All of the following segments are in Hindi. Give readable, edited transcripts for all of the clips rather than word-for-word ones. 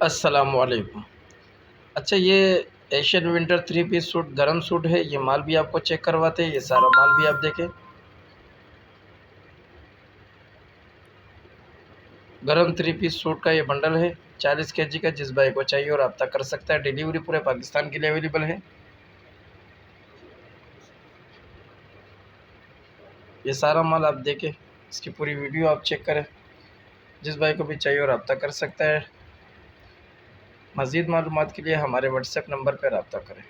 अस्सलामुअलैकुम। अच्छा, ये एशियन विंटर 3 पीस सूट गरम सूट है, ये माल भी आपको चेक करवाते हैं, ये सारा माल भी आप देखें। गरम 3 पीस सूट का ये बंडल है 40 केजी का, जिस भाई को चाहिए और रब्ता कर सकता है। डिलीवरी पूरे पाकिस्तान के लिए अवेलेबल है। ये सारा माल आप देखें, इसकी पूरी वीडियो आप चेक करें। जिस भाई को भी चाहिए और रब्ता कर सकता है। मज़ीद मालूमात के लिए हमारे व्हाट्सएप नंबर पर रब्ता करें।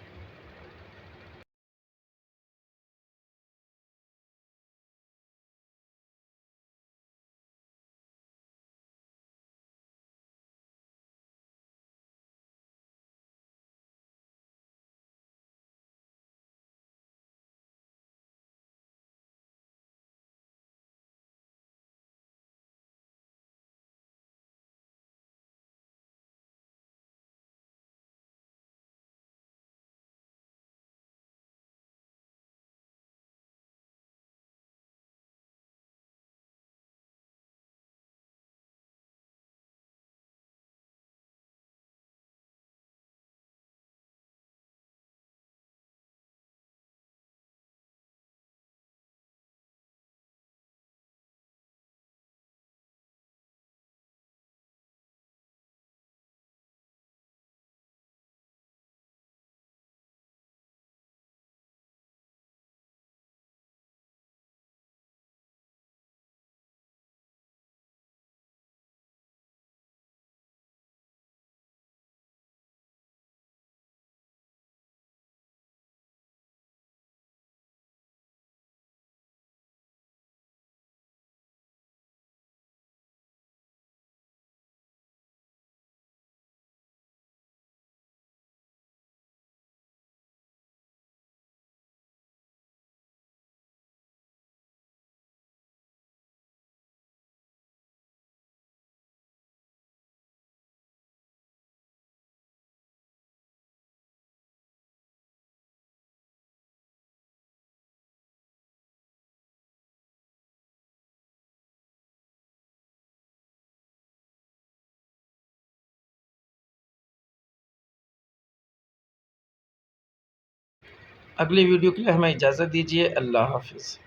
अगली वीडियो के लिए हमें इजाज़त दीजिए। अल्लाह हाफ़िज़।